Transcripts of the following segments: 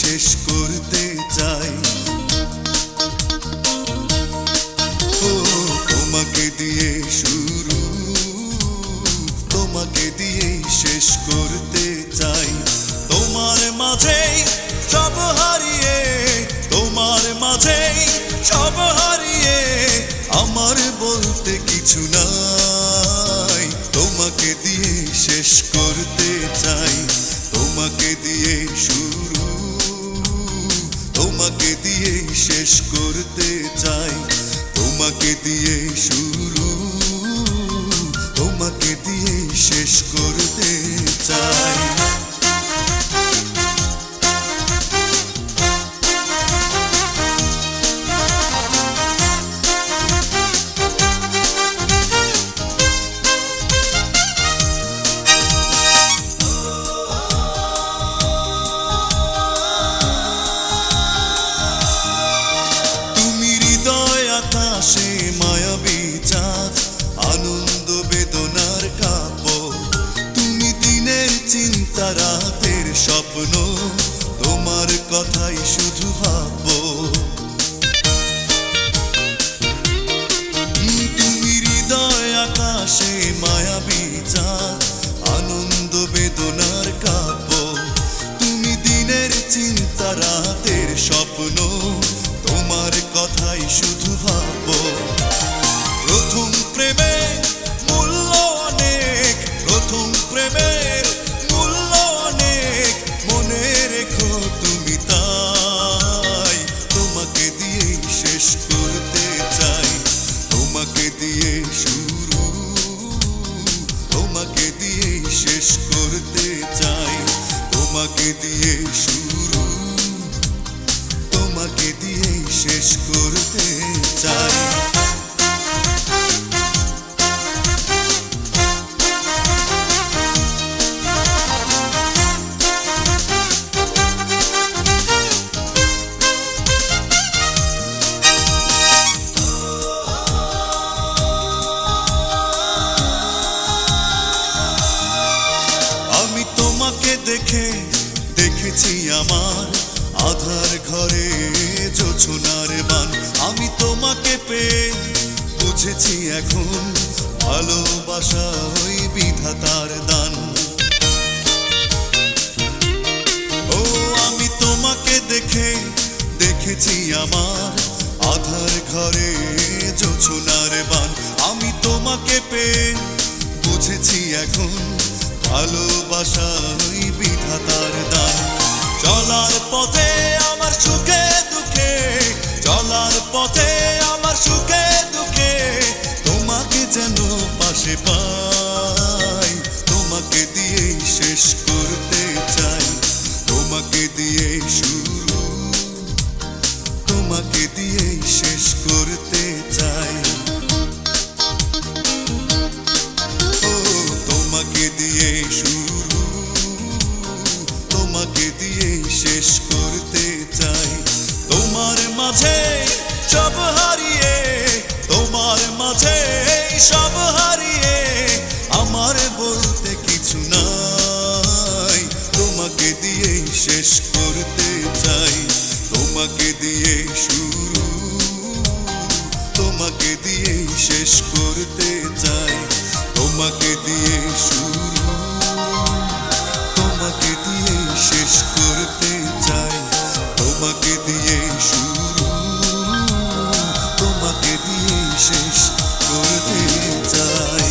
শেষ করতে চাই। ও তোমাকে দিয়ে শুরু, তোমাকে দিয়ে শেষ করতে চাই। তোমার মাঝেই সব হারিয়ে, তোমার মাঝেই সব হারিয়ে আমার বলতে কিছু নাই। তোমাকে দিয়ে শেষ করতে চাই, তোমাকে দিয়ে শুরু, তোমাকে দিয়ে শেষ করতে চাই। তোমাকে দিয়ে শুরু, তোমাকে দিয়ে শেষ করতে চাই। আকাশে মায়াবী চাঁদ, আনন্দ বেদনার কাব্য। তুমি দিনের চিন্তা, রাতের স্বপ্ন, তোমার কথাই শুধু ভাববো। তুমি হৃদয় আকাশে মায়াবী চাঁদ, আনন্দ বেদনার কাব্য। তুমি দিনের চিন্তা, রাতের স্বপ্ন, তোমার কথাই শুধু ভাববো। প্রথম প্রেমে মূল্য অনেক, প্রথম প্রেমের মূল্য অনেক, মনে রেখো তুমি তাই। তোমাকে দিয়ে শেষ করতে চাই, তোমাকে দিয়ে শুরু, তোমাকে দিয়ে শেষ করতে চাই। তোমাকে দিয়ে শুরু, তোমাকে দিয়ে শেষ করতে চাই। আমি তোমাকে দেখে দেখেছি আমার আধার ঘরে জোছনার বান। আমি তোমাকে পেয়ে বুঝেছি এখন ভালোবাসা ওই বিধাতার দান। ও আমি তোমাকে দেখে দেখেছি আমার আধার ঘরে জোছনার বান। আমি তোমাকে পেয়ে বুঝেছি এখন ভালোবাসা ওই বিধাতার দান। চলার পথে আমার সুখে দুঃখে, চলার পথে আমার সুখে দুঃখে তোমাকে যেন পাশে পাই। তোমাকে দিয়ে শেষ করতে চাই, তোমাকে দিয়ে শুরু, তোমাকে দিয়ে শেষ করতে চাই। ও তোমাকে দিয়ে শুরু, তোমাকে দিয়ে শেষ করতে চাই। তোমার মাঝে সব হারিয়ে, তোমার মাঝে সব হারিয়ে আমার বলতে কিছু নাই। তোমাকে দিয়ে শেষ করতে চাই, তোমাকে দিয়ে শুরু, তোমাকে দিয়ে শেষ করতে চাই। তোমাকে দিয়ে শুরু, তোমাকে দিয়ে শেষ করতে চাই। তোমাকে দিয়ে শুরু, তোমাকে দিয়ে শেষ করতে চাই।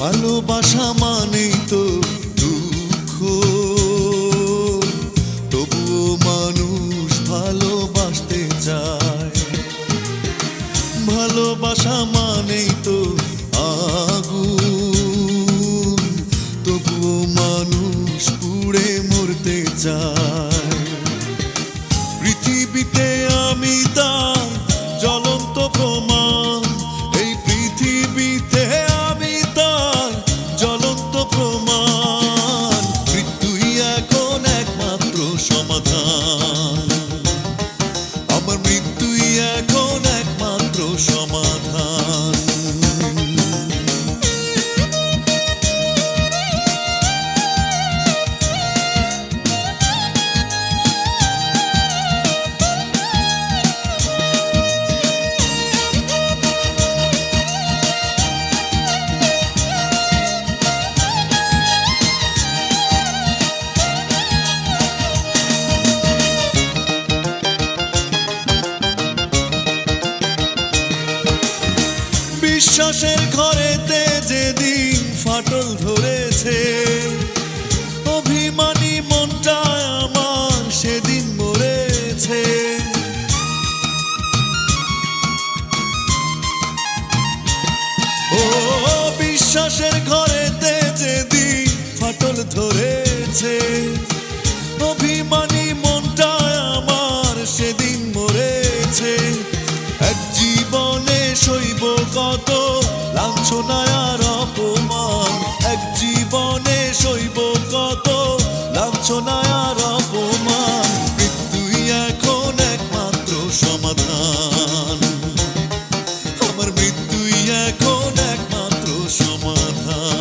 ভালোবাসা মানেই তো দুঃখ, তবুও মানুষ ভালোবাসতে চায়। ভালোবাসা মানেই তো আগুন, তবুও মানুষ পুড়ে মরতে চায়। পৃথিবীতে আমি তার জ্বলন্ত প্রমাণ, এই পৃথিবীতে আমি তার জ্বলন্ত প্রমাণ। মৃত্যুই এখন একমাত্র সমাধান, আমার মৃত্যুই এখন একমাত্র সমাধান। বিশ্বাসের ঘরেতে যেদিন ফাটল ধরেছে, অভিমানী মনটা আমার সেদিন মরেছে। ও বিশ্বাসের ঘরেতে যেদিন ফাটল ধরেছে, অভিমানী মনটা আমার সেদিন মরেছে। এক জীবনে সইব কত লাঞ্ছনা আর অপমান, এক জীবনে সইব কত লাঞ্ছনা আর অপমান। মৃত্যুই এখন একমাত্র সমাধান, আমার মৃত্যুই এখন একমাত্র সমাধান।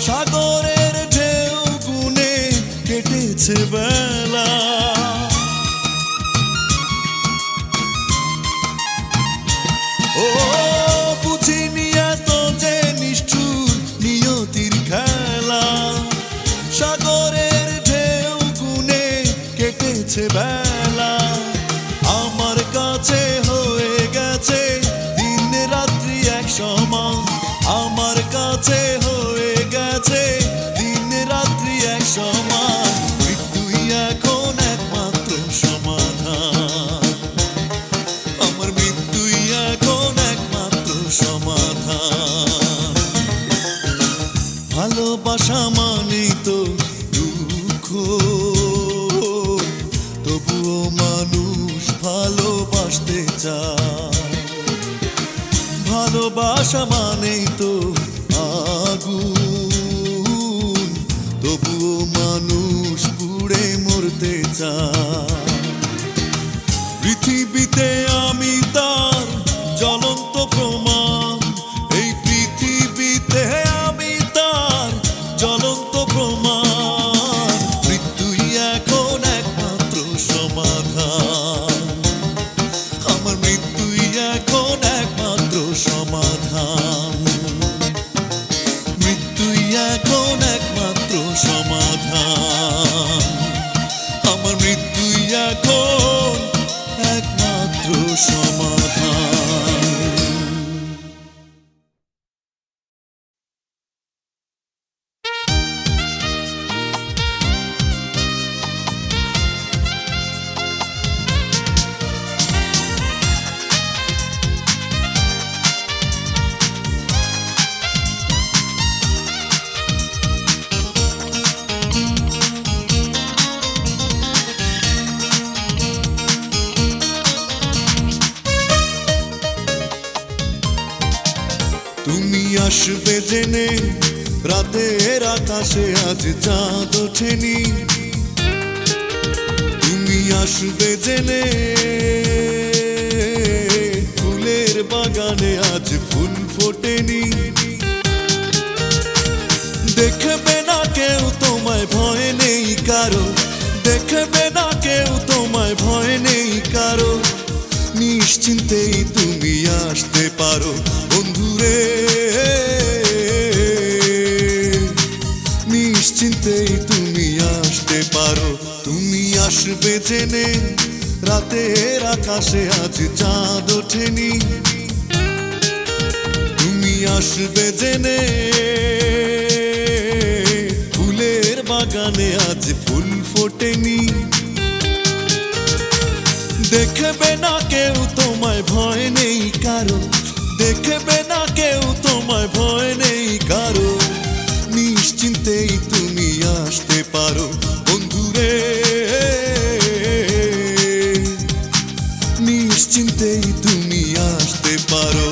সাগরের ঢেউ গুনে কেটেছে বেলা, ও বুঝিনি এত যে নিষ্ঠুর নিয়তির খেলা। সাগরের ঢেউ গুনে কেটেছে বেলা, আমার কাছে হয়ে গেছে দিন রাত্রি এক সমান। আমার কাছে হয়ে গেছে দিন রাত্রি এক সমান। মৃত্যুই এখন একমাত্র সমাধান, আমার মৃত্যুই এখন একমাত্র সমাধান। ভালোবাসা মানেই তো দুঃখ, তবুও মানুষ ভালোবাসতে চায়। ভালোবাসা মানেই তো আগুন, তবুও মানুষ পুড়ে মরতে চায়। পৃথিবীতে আমি তার জ্বলন্ত প্রমাণ, এই পৃথিবীতে আমি তার জ্বলন্ত প্রমাণ। মৃত্যুই এখন একমাত্র সমাধান, আমার মৃত্যুই এখন একমাত্র সমাধান। মৃত্যুই এখন একমাত্র সমাধান, আমার মৃত্যুই এখন একমাত্র সমাধান। তুমি আসবে জেনে রাতের আকাশে আজ চাঁদ ওঠেনি। তুমি আসবে জেনে ফুলের বাগানে আজ ফুল ফোটেনি। দেখবে না কেউ তোমায়, ভয় নেই কারো। দেখবে না কেউ তোমায়, ভয় নেই কারো। নিশ্চিন্তেই তুমি আসতে পারো বন্ধুরে, নিশ্চিন্তেই তুমি আসতে পারো। তুমি আসবে জেনে রাতের আকাশে আজ চাঁদ ওঠেনি, তুমি আসবে জেনে ফুলের বাগানে আজ ফুল ফোটেনি। দেখবে না কেউ তোমায়, ভয় নেই কারো, দেখবে না কেউ তোমায়, ভয় নেই কারো, নিশ্চিন্তেই তুমি আসতে পারো বন্ধুরে, নিশ্চিন্তেই তুমি আসতে পারো।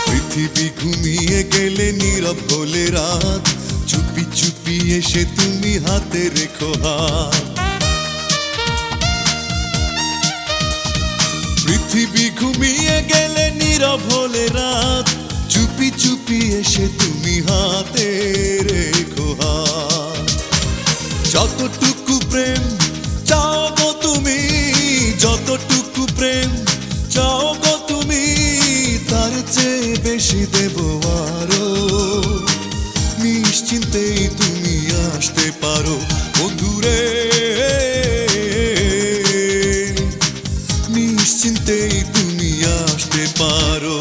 পৃথিবী ঘুমিয়ে গেলে নীরব হলে রাত, চুপি চুপি এসে তুমি হাতে রেখো হাত। পৃথিবী ঘুমিয়ে গেলে নীরব হলে রাত, চুপি চুপি এসে তুমি হাতে রেখো হাত। যতটুকু প্রেম চাও গো তুমি, যতটুকু প্রেম চাও গো তুমি, তার চেয়ে বেশি দেব আরো, নিশ্চিন্তেই তুমি আসতে পারো বন্ধুরে, নিশ্চিন্তেই তুমি আসতে পারো।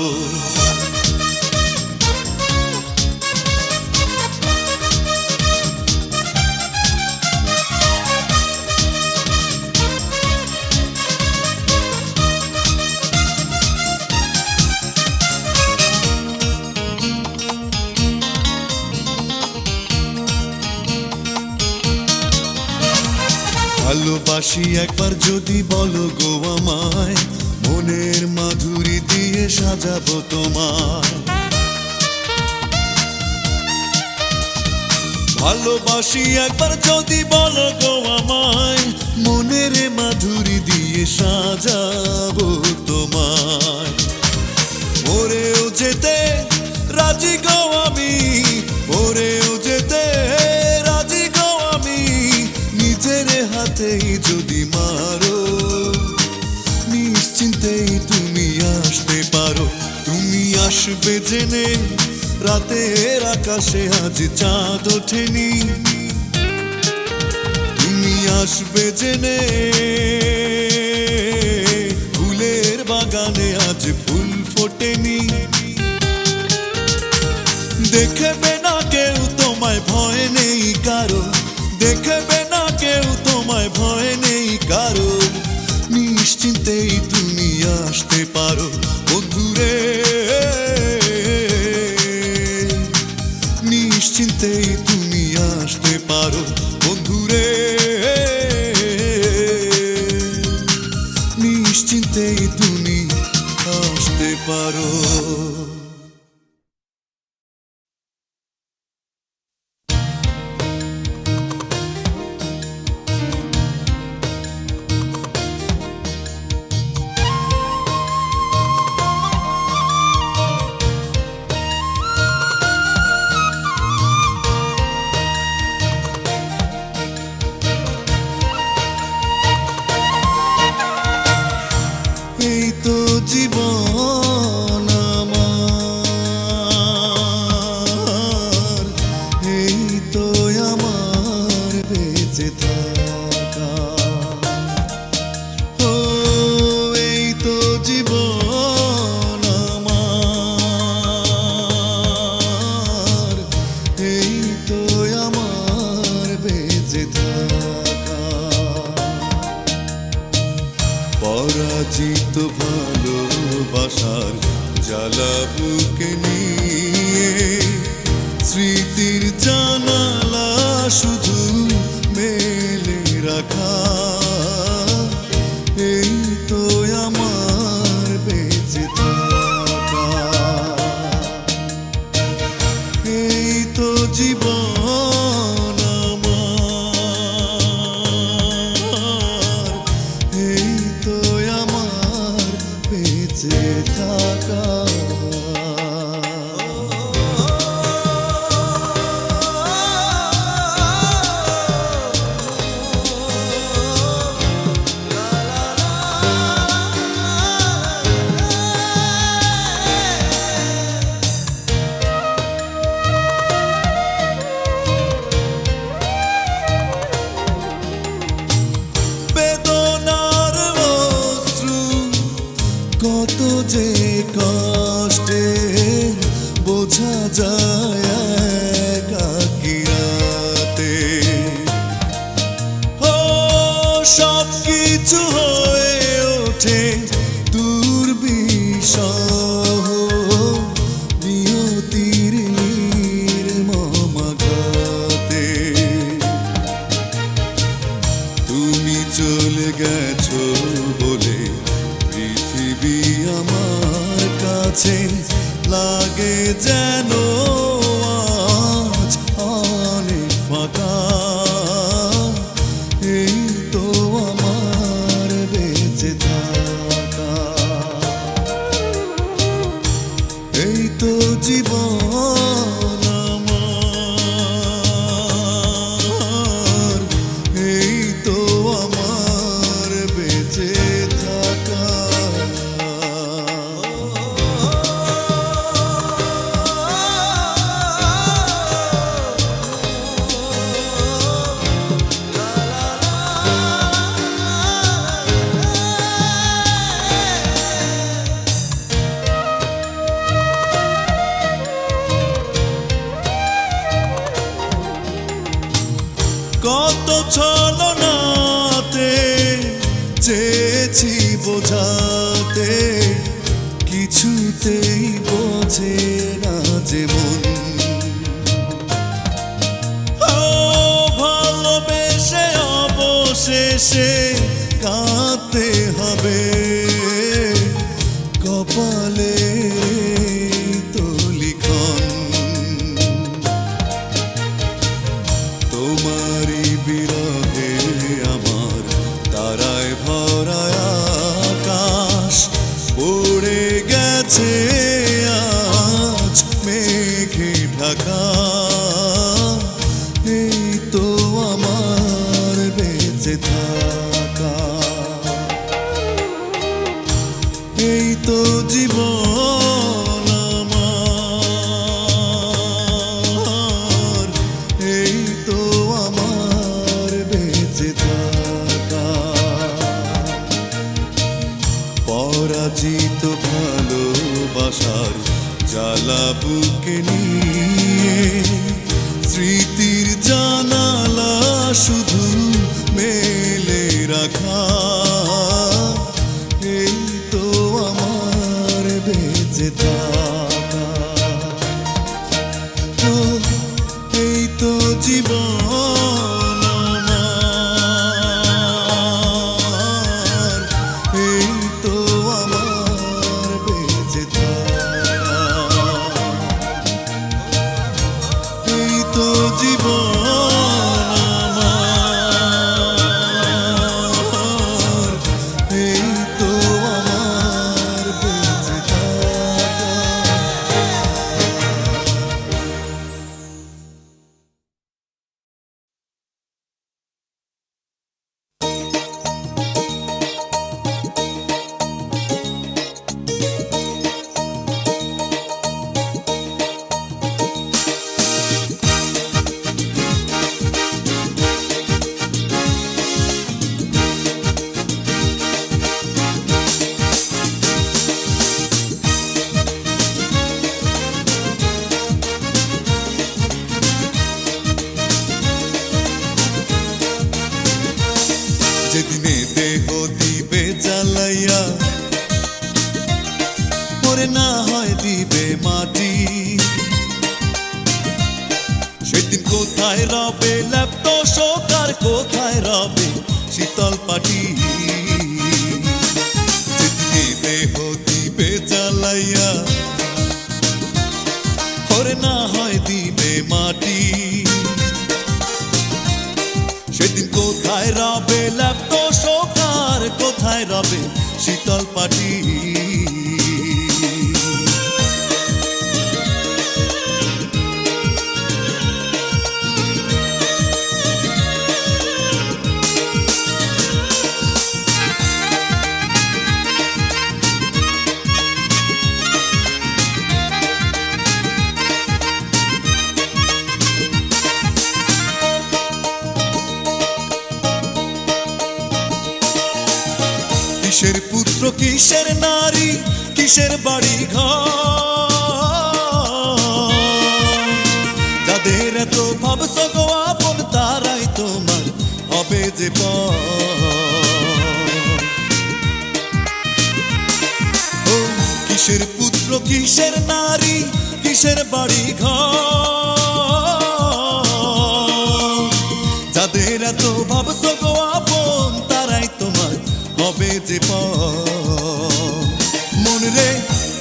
ভালোবাসি একবার যদি বলো গো আমায়, মনের মাধুরী দিয়ে সাজাবো তোমায়। ভালোবাসি একবার যদি বলো গো আমায়, মনের মাধুরী দিয়ে সাজাবো তোমায়। মরেও যেতে রাজি গো আমি, মরেও যেতে রাজি গো আমি, নিজের হাতেই যদি মারো, নিশ্চিন্তেই তুমি আসতে পারো। তুমি আসবে জেনে রাতের আকাশে আজ চাঁদ ওঠেনি, তুমি আসবে জেনে ফুলের বাগানে আজ ফুল ফোটেনি। দেখবে না কেউ তোমায়, ভয় নেই কারো, দেখবে না কেউ তোমায়, ভয় নেই কারো, নিশ্চিন্তেই তুমি আসতে পারো বন্ধুরে, নিশ্চিন্তেই তুমি আসতে পারো বন্ধুরে, নিশ্চিন্তেই তুমি আসতে পারো। এই তো জীবন আমার, এই তো আমার বেঁচে থাকা, ও এই তো জীবন আমার, এই তো আমার বেঁচে থাকা। পরাজিত ভালোবাসার জ্বালা বুকে নিয়ে, স্মৃতির জানালা শুধু মেলে রাখা, এই তো আমার বেঁচে থাকা, এই তো জীবন আমার। বোঝা যায় একাকী রাতে। ও সব কিছু হয়ে ওঠে দুর্বিষহ নিয়তির নির্মম আঘাতে। তুমি চলে গেছো বলে পৃথিবী আমার কাছে লাগে যেন আজ অনেক ফাঁকা। এই তো আমার বেঁচে থাকা, এই তো জীবন আমার, এই তো আমার বেঁচে থাকা। কত ছলনাতে চেয়েছি বোঝাতে, কিছুতেই বোঝে না যে মন। ও ভালোবেসে অবশেষে কাঁদতে হবে, কপালে তো লিখন। তোমারই বিরহে আমার তারায় ভরা আকাশ পড়ে গেছে আজ মেঘে ঢাকা। এই তো আমার বেঁচে থাকা, এই তো জীবন আমার, এই তো আমার বেঁচে থাকা। পরাজিত ভালোবাসার জ্বালা বুকে নিয়ে স্মৃতির জানালা শুধু মেলে রাখা। এই তো আমার বেঁচে থাকা, এই তো জীবন আমার, এই তো আমার বেঁচে থাকা, এই তো জীবন আমার, এই তো আমার বেঁচে থাকা। যেদিনে দেহ দিবে জ্বালাইয়া, পরে না হয় দিবে মাটি, সেদিন কোথায় রবে ল্যাপ্ত শোকার, কোথায় রবে শীতল পাটি। যেদিনে দেহ দিবে জ্বালাইয়া, পরে না হয় দিবে মাটি, সেদিন কোথায় রবে ল্যাপ্ত শোকার, কোথায় রবে শীতল পাটি। কিসের পুত্র কিসের নারী, কিসের বাড়ি ঘর, যাদের এত ভাবছো গো আপন তারাই তোমার হবে যে পর। ও কিসের পুত্র কিসের নারী কিসের বাড়ি ঘর, যাদের এত ভাবছো গো আপন তারাই তোমার হবে যে পর। মন রে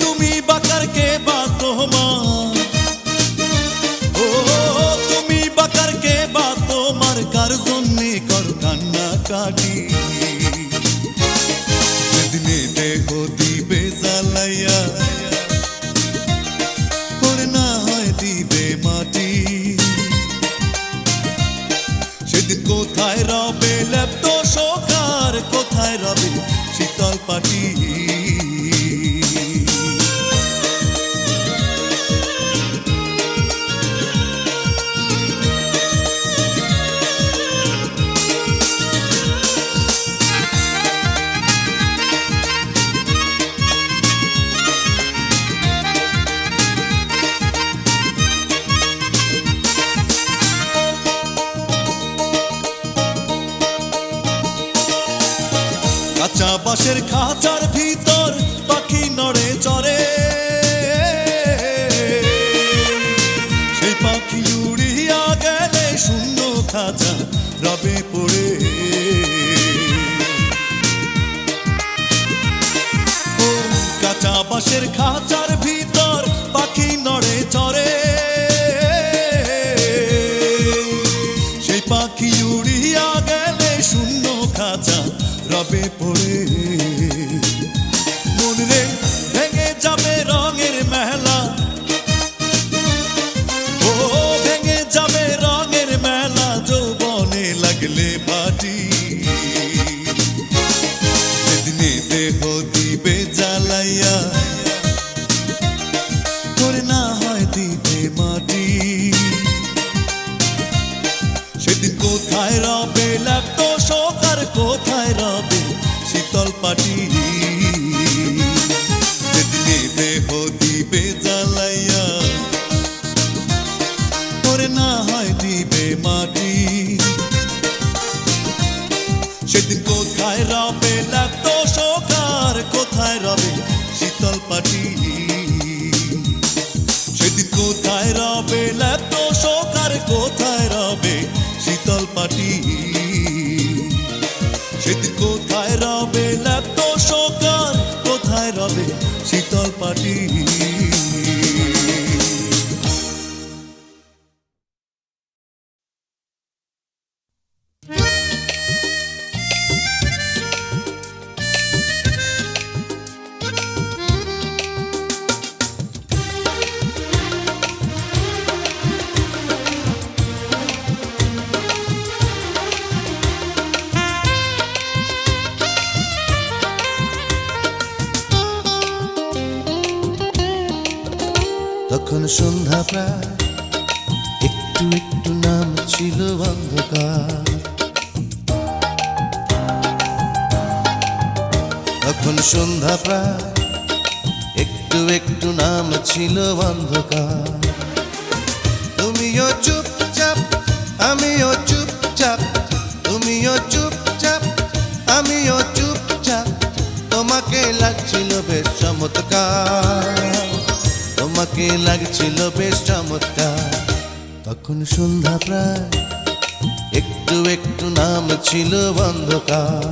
তুমি বাকার কে বা তোমার, ও তুমি বাকার কে বা তোমার, কার জন্যে কর কান্না কাটি। সেদিনে দেহ দিবে জ্বালাইয়া ওরে না হয় দিবে মাটি, সেদিন কোথায় রবে লেপ্ত শোকার, কোথায় রবে শীতল পাটি। কাঁচা বাঁশের খাঁচার ভিতর পাখি নড়ে চড়ে, সেই পাখি উড়িয়া গেলে শূন্য খাঁচা রবে পড়ে। ও কাঁচা বাঁশের খাঁচার ভিতর পাখি নড়ে চড়ে, সেই পাখি উড়িয়া গেলে শূন্য খাঁচা রবে পড়ে। মন রে ভেঙে যাবে রঙের মেলা, ও ভেঙে যাবে রঙের মেলা, যৌবনে লাগলে ভাটি। সেদিনে দেহ দিবে জ্বালাইয়া করে না হয় দিবে মাটি, সেদিন কোথায় রবে লেপ্ত শোকার, কোথায় রবে শীতল পাটি। যেদিনে দেহ দিবে জ্বালাইয়া ওরে না হয় দিবে মাটি, সেদিন কোথায় রবে লেপ্ত শোকার, কোথায় রবে শীতল পাটি। সেদিন কোথায় রবে লেপ্ত শোকার, কোথায় রবে শীতল পাটি, সেদিন কোথায় রবে লেপ্ত শোকার, কোথায় রবে শীতল পাটি। তখন সন্ধ্যা প্রায় একটু একটু নাম ছিল অন্ধকার, তখন সন্ধ্যা প্রায় একটু একটু নাম ছিল অন্ধকার। তুমিও চুপচাপ আমিও চুপচাপ, তুমিও চুপচাপ আমিও চুপচাপ, তোমাকে লাগছিল বেশ চমৎকার, তোমাকে লাগছিল বেশ চমৎকার। তখন সন্ধ্যা প্রায় একটু একটু নাম ছিল অন্ধকার।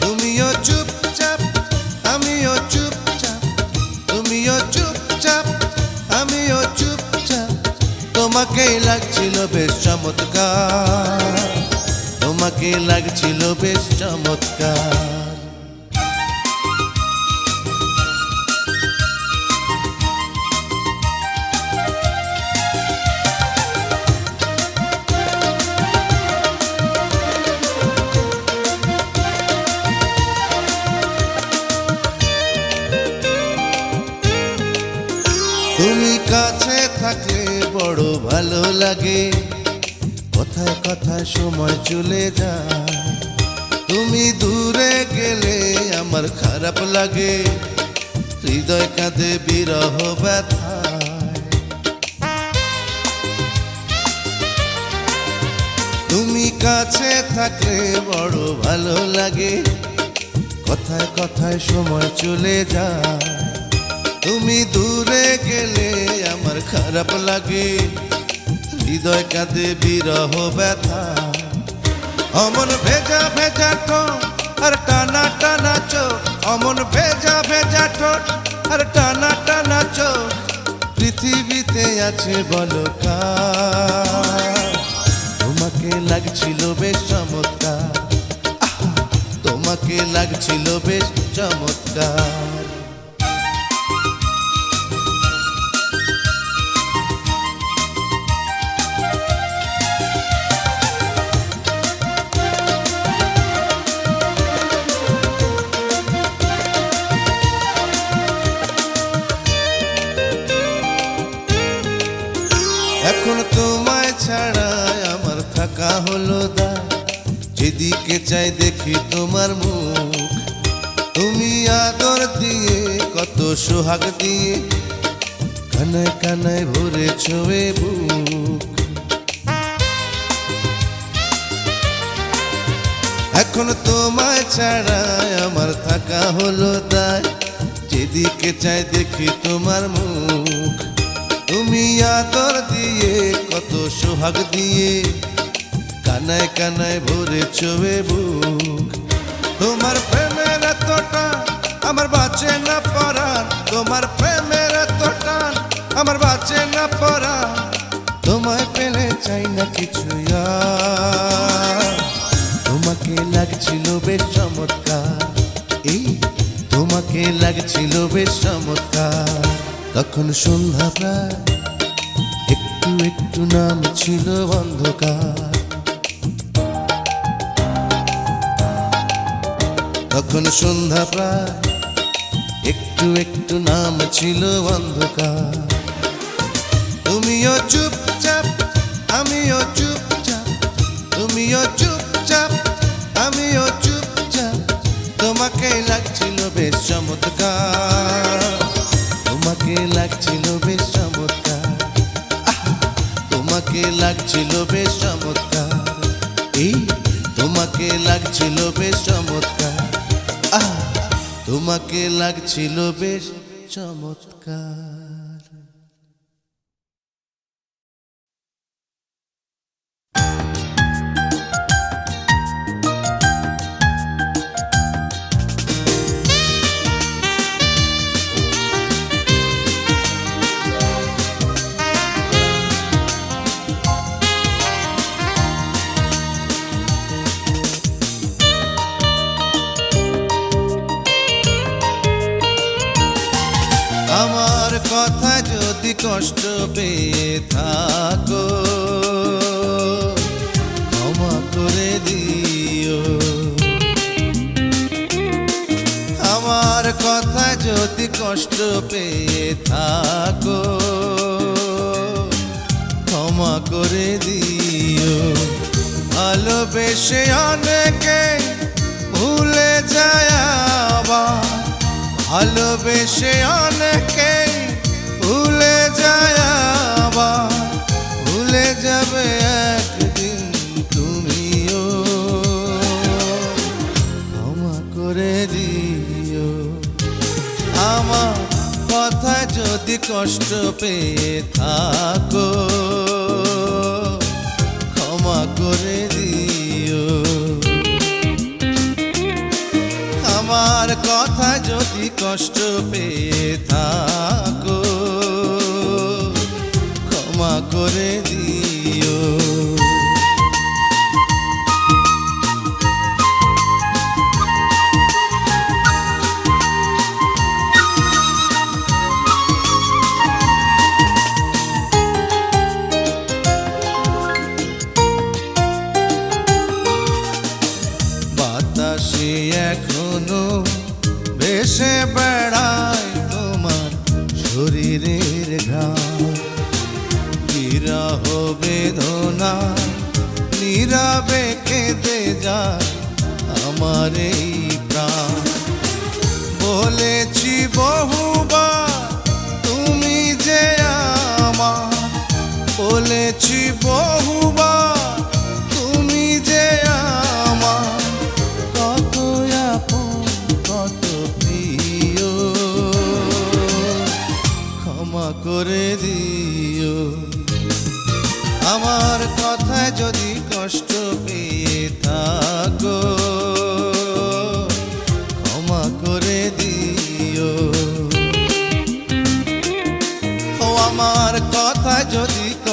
তুমিও চুপচাপ আমিও চুপচাপ, তুমিও চুপচাপ আমিও চুপচাপ, তোমাকে লাগছিল বেশ চমৎকার, তোমাকে লাগছিল বেশ চমৎকার। তুমি কাছে থাকলে বড় ভালো লাগে, কথায় কথায় সময় চলে যায়, তুমি দূরে গেলে আমার খারাপ লাগে, হৃদয় কাঁদে বিরহ ব্যথায়। তুমি কাছে থাকলে বড় ভালো লাগে, কথায় কথায় সময় চলে যায়। তুমি দূরে গেলে আমার খারাপ লাগে, হৃদয় কাঁদে বিরহ ব্যথা। অমন ভেজা ভেজা ঠোঁট আর টানা টানা চোখ, অমন ভেজা ভেজা ঠোঁট আর টানা টানা চোখ, পৃথিবীতে আছে বলো কার? তোমাকে লাগছিল বেশ চমৎকার, তোমাকে লাগছিল বেশ চমৎকার। এখন তোমায় ছাড়া আমার থাকা হলো দায়, যেদিকে চাই দেখি তোমার মুখ। তুমি আদর দিয়ে কত সোহাগ দিয়ে কানায় কানায় ভরেছ এ বুক। এখন তোমায় ছাড়া আমার থাকা হলো দায়, যেদিকে চাই দেখি তোমার মুখ। তুমি আদর দিয়ে কত সোহাগ দিয়ে কানায় কানায় ভরেছ এ বুক। তোমার প্রেমের এত টান আমার বাঁচে না পরাণ, তোমার প্রেমের এত টান আমার বাঁচে না পরাণ। তোমায় পেলে চাই না কিছু আর, তোমাকে লাগছিল বেশ চমৎকার, এই তোমাকে লাগছিল বেশ চমৎকার। তখন সন্ধ্যা প্রায়, একটু একটু নাম ছিল অন্ধকার। তখন সন্ধ্যা প্রায়, একটু একটু নাম ছিল অন্ধকার। তুমিও চুপচাপ আমিও চুপচাপ, তুমিও চুপচাপ আমিও চুপচাপ। তোমাকে লাগছিল বেশ চমৎকার, তোমাকে লাগছিল বেশ চমৎকার, তোমাকে লাগছিল বেশ চমৎকার, এই তোমাকে লাগছিল বেশ চমৎকার, তোমাকে লাগছিল বেশ চমৎকার। আমার কথা যদি কষ্ট পেয়ে থাকো ক্ষমা করে দিও, আমার কথা যদি কষ্ট পেয়ে থাকো ক্ষমা করে দিও। ভালোবেসে অনেকে ভুলে যায় আবার, ভালোবেসে অনেকে ভুলে যায় আবার, ভুলে যাবে একদিন তুমিও, ক্ষমা করে দিও। আমার কথায় যদি কষ্ট পেয়ে থাকো ক্ষমা করে দিও, আমার কথা যদি কষ্ট পেয়ে থাকো ক্ষমা করে দিও। বাতাসে এখনো ভেসে বেড়ায় তোমার শরীরের ঘ্রাণ, বিরহ বেদনা নীরবে কেঁদে যায় আমার এই প্রাণ। বলেছি বহুবার তুমি যে আমার, বলেছি বহুবার তুমি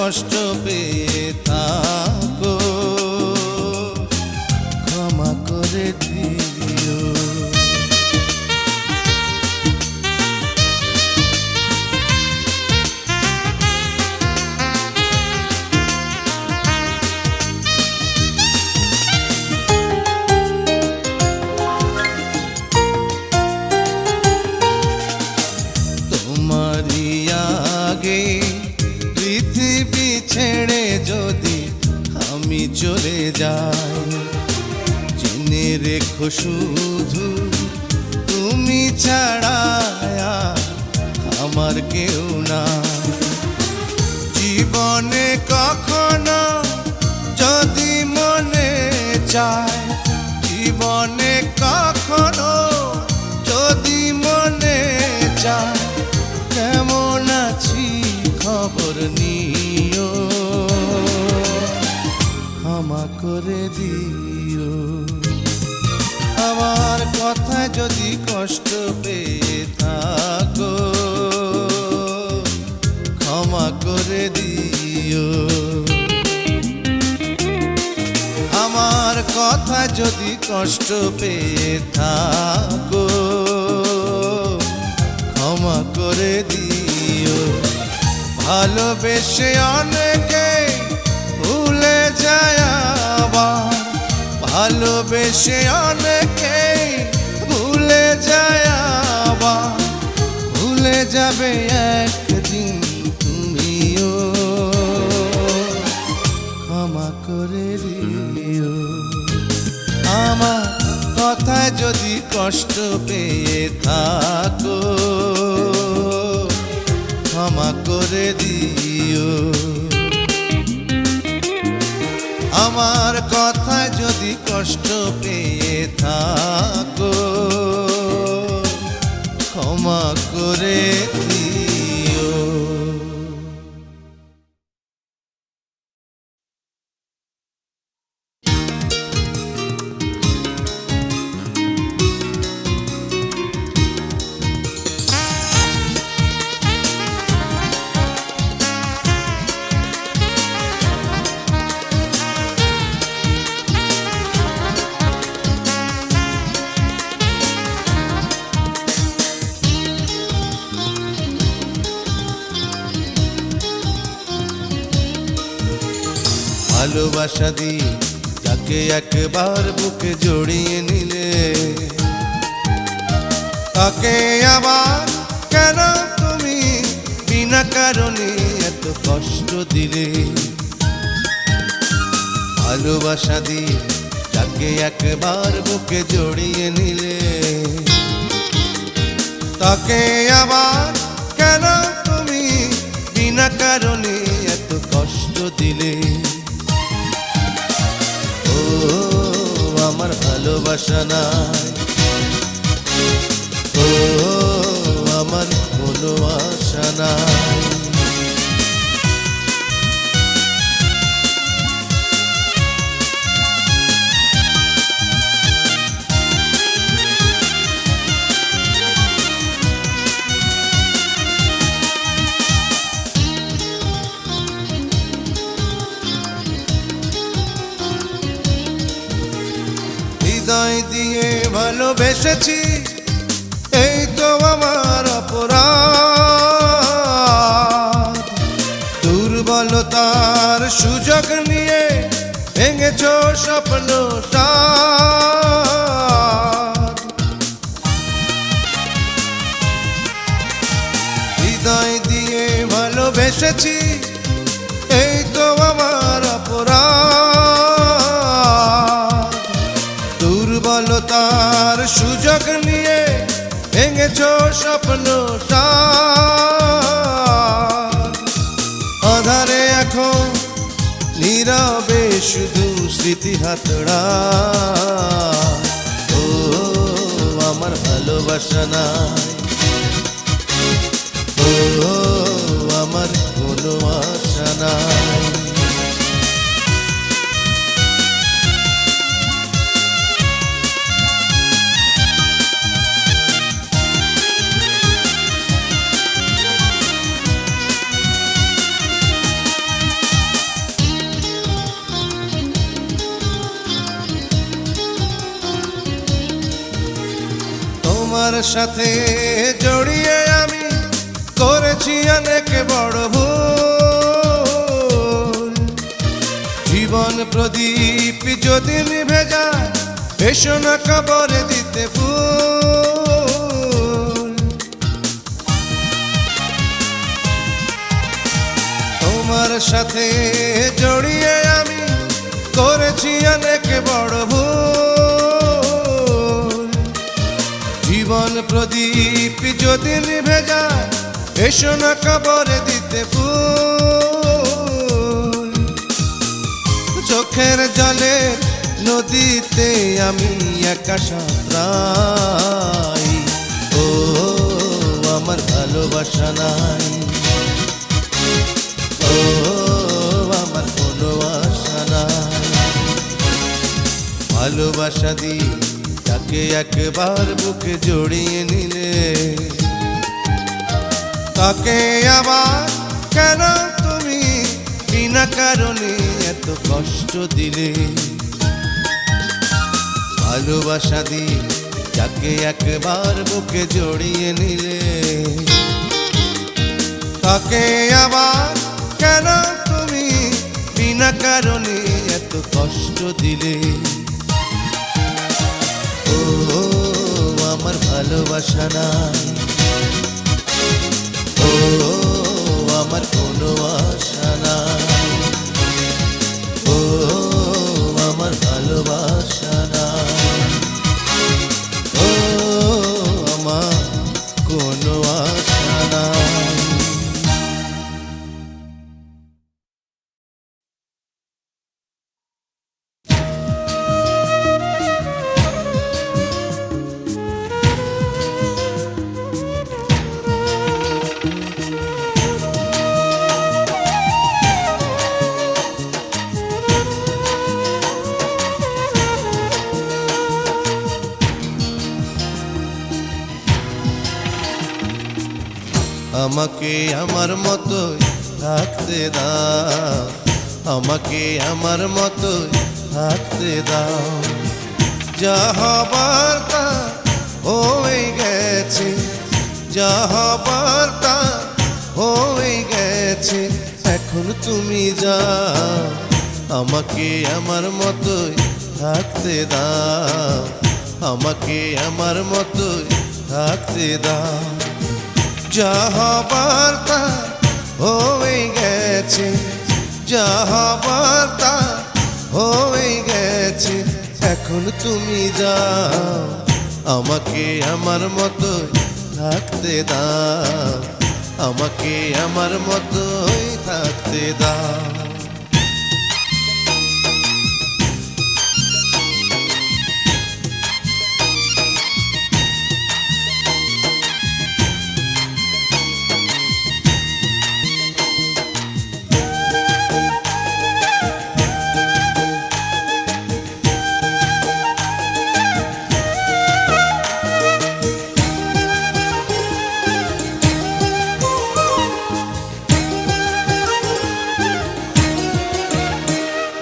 কষ্ট পেয়ে থাকো ক্ষমা করে দিও। তোমারই আগে পৃথিবী ছেড়ে যদি আমি চলে যাই, জেনে রেখো শুধু তুমি ছাড়া আমার কেউ না। জীবনে কখনো যদি মনে চায়, জীবনে কখনো যদি মনে চায় কেমন আছি খবর নিও, ক্ষমা করে দিও। আমার কথা যদি কষ্ট পেয়ে থাকো ক্ষমা করে দিও। আমার কথা যদি কষ্ট পেয়ে থাকো ক্ষমা করে দিও। ভালোবেসে অনেকে ভুলে যায় আবার, ভালোবেসে অনেকে ভুলে যায় আবার, ভুলে যাবে একদিন তুমিও, ক্ষমা করে দিও। আমার কথায় যদি কষ্ট পেয়ে থাকো ক্ষমা করে দিও। আমার কথায় যদি কষ্ট পেয়ে থাকো ক্ষমা করে দিও। ভালোবাসা দিয়ে যাকে একবার বুকে জড়িয়ে নিলে, তাকে আবার কেন তুমি বিনা কারণে এত কষ্ট দিলে? ভালোবাসা দিয়ে যাকে একবার বুকে জড়িয়ে নিলে, তাকে আবার কেন তুমি বিনা কারণে এত কষ্ট দিলে? আমার ভালোবাসা নাই, ও আমার কোনো আশা নাই। হৃদয় দিয়ে ভালোবেসেছি এই তো আমার অপরাধ। দুর্বলতার সুযোগ নিয়ে ভেঙেছ স্বপ্ন সাথ। হৃদয় দিয়ে ভালোবেসেছি এই তো আমার অপরাধ। দুর্বলতার সুযোগ নিয়ে ভেঙেছ স্বপ্ন সাথ। আধারে এখন নীরবে শুধু স্মৃতি হাতড়া। ও আমার ভালোবাসা নাই, ও আমার কোনো আশা নাই। তোমার সাথে জড়িয়ে আমি করেছি অনেক বড় ভুল। জীবন প্রদীপ যদি নিভে যায়, এসো না কবরে দিতে ফুল। তোমার সাথে জড়িয়ে আমি করেছি অনেক বড় ভুল। জীবন প্রদীপ যদি নিভে যায়, এসো না কবরে দিতে ফুল। চোখের জলে নদীতে আমি একা সাঁতরাই, ও আমার ভালোবাসা নাই, ও আমার কোনো আশা নাই। ভালোবাসা দি তাকে একবার বুকে জড়িয়ে নিলে, তাকে আবার কেন তুমি বিনা কারণে এত কষ্ট দিলে? ভালোবাসা দি যাকে একবার বুকে জড়িয়ে নিলে, তাকে আবার কেন তুমি বিনা কারণে এত কষ্ট দিলে? ও আমার ভালোবাসা নাই, ও আমার কোনো আশা নাই, ও আমার ভালোবাসা নাই, ও আমার কোনো আশা নাই। আমাকে আমার মতো থাকতে দাও, আমাকে আমার মতো থাকতে দাও। যা হবার তা হয়ে গেছে, যা হবার তা হয়ে গেছে। এখন তুমি যাও, আমাকে আমার মতো থাকতে দাও, আমাকে আমার মতো থাকতে দাও। যা হবার তা হয়ে গেছে, যা হবার তা হয়ে গেছে। এখন তুমি যাও, আমাকে আমার মতো থাকতে দাও, আমাকে আমার মতোই থাকতে দাও।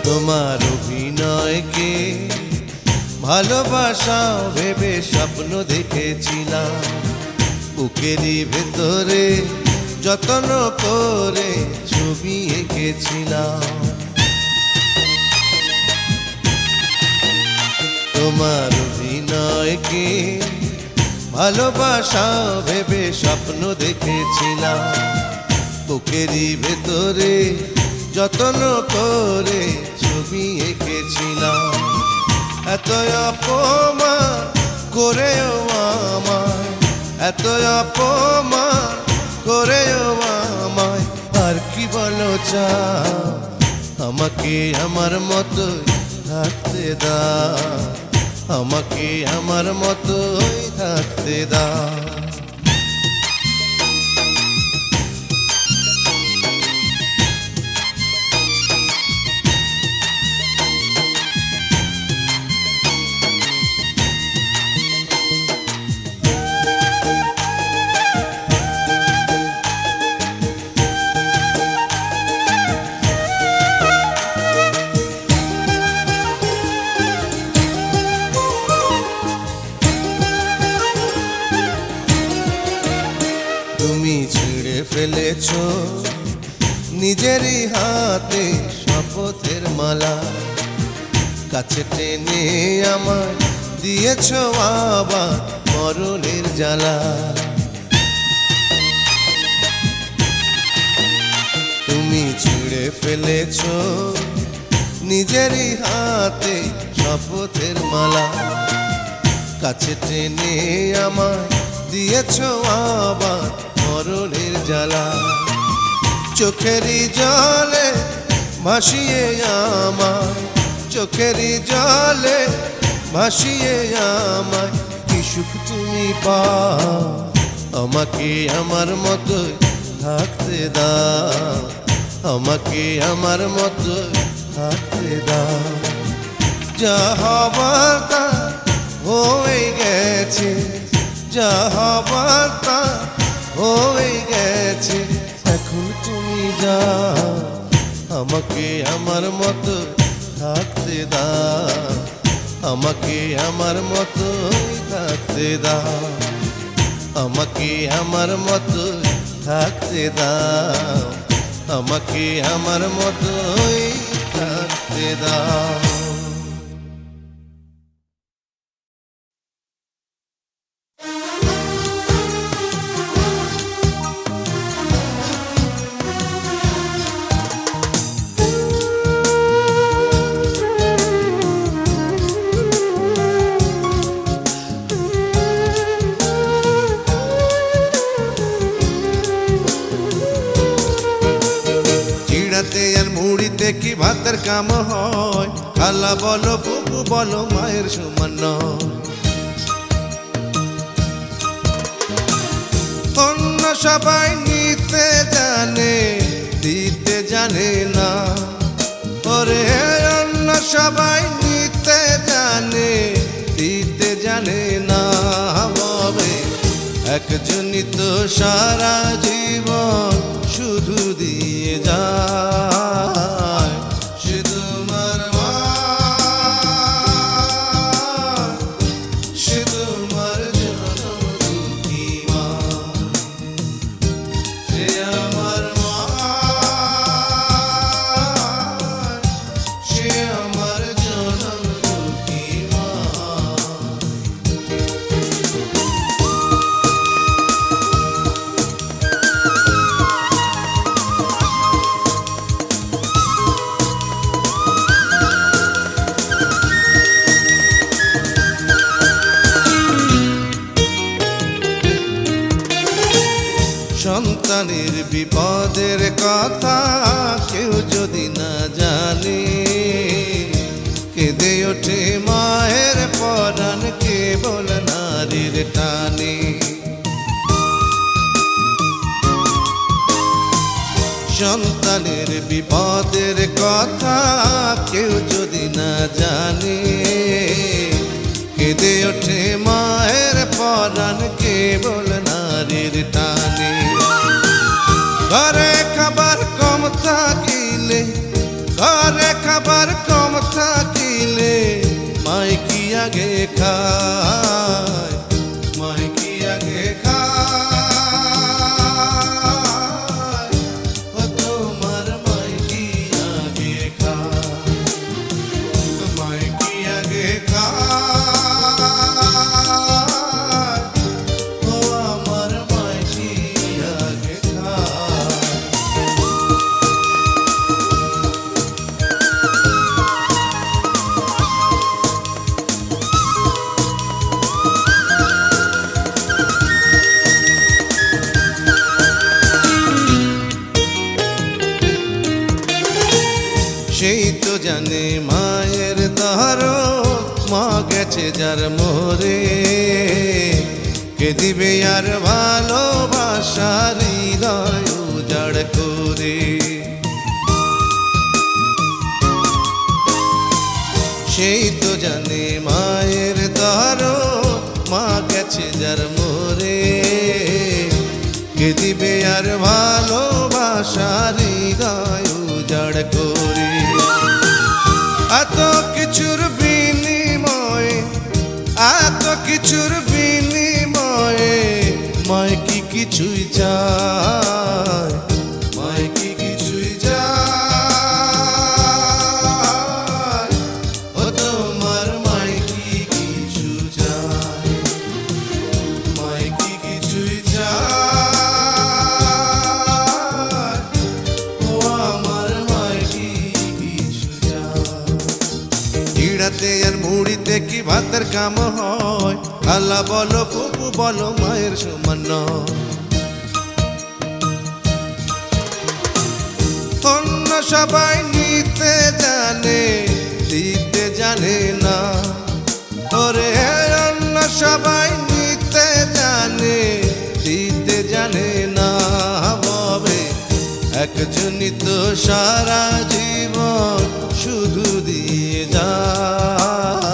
তোমার অভিনয়কে ভালোবাসা ভেবে স্বপ্ন দেখেছিলাম, বুকেরই ভেতরে যত্ন করে ছবি এঁকেছিলাম। তোমার অভিনয়কে ভালোবাসা ভেবে স্বপ্ন দেখেছিলাম, বুকেরই ভেতরে যত্ন করে ছবি এঁকেছিলাম। এত অপমান করেও আমায়, এত অপমান করেও আমায়, আর কি বলো চাও? আমাকে আমার মতো থাকতে দাও, আমাকে আমার মতোই থাকতে দাও। ফেলেছ নিজেরই হাতে শপথের মালা, কাছে টেনে আমায় দিয়েছ আবার মরণের জ্বালা। তুমি ছিঁড়ে ফেলেছ নিজেরই হাতে শপথের মালা, কাছে টেনে আমায় দিয়েছ আবার মরণের জ্বালা। চোখেরই জলে ভাসিয়ে আমায়, চোখেরই জলে ভাসিয়ে আমায় কি সুখ তুমি পাও, আমাকে আমার মতো থাকতে দাও, আমাকে আমার মতো থাকতে দাও। যা হবার তা হয়ে গেছে, যা হবার তা হয়ে গেছে, এখন তুমি যাও, আমাকে আমার মতো থাকতে দাও, আমাকে আমার মতো থাকতে দাও, আমাকে আমার মতো থাকতে দাও, আমাকে আমার মতোই থাকতে দাও। আর মুড়িতে কি ভাতের কাম হয়, খালা বলো ফুপু বলো মায়ের সমান নয়। অন্য সবাই নিতে জানে দিতে জানে না, ওরে অন্য সবাই নিতে জানে দিতে জানে না। বলে একজনই তো সারা জীবন শুধু দিয়ে যায়, সে তোমার মা, সে তোমার জনম দুঃখী মা, সে আমার মা, সে আমার জনম দুঃখী মা। সন্তানের বিপদের কথা কেউ যদি না জানে, কেঁদে ওঠে মায়ের পরাণ কেবল নারীর টানে। সন্তানের বিপদের কথা কেউ যদি না জানে, কেঁদে ওঠে মায়ের পরাণ কেবল নারীর টানে। ঘরে খাবার কম থাকিলে, ঘরে খাবার কম থাকিলে মাই কি আগে খায়, মাই কি আগে খায়, ও তোমার মাই কি আগে খায়, মাই কি আগে খায়, ও আমার মাই কি আগে খায়। সেই তো জানে মায়ের দরদ, মা গেছে যার মোরে, কে দিবে আর ভালোবাসার হৃদয় উজাড় করে। সেই তো জানে মায়ের দরদ, মা গেছে যার মোরে, কে দিবে আর ভালোবাসার হৃদয় উজাড় করে। এত কিছুর বিনিময়ে, এত কিছুর বিনিময়ে মায় কি কিছুই চায়, মুড়িতে কি ভাতের কাম হয়? খালা বলো ফুপু বলো মায়ের সমান নয়। অন্য সবাই নিতে জানে, দিতে জানে না। ওরে অন্য সবাই নিতে জানে, দিতে জানে না। ভাবে একজনই তো সারা জীবন শুধু দিয়ে যায়।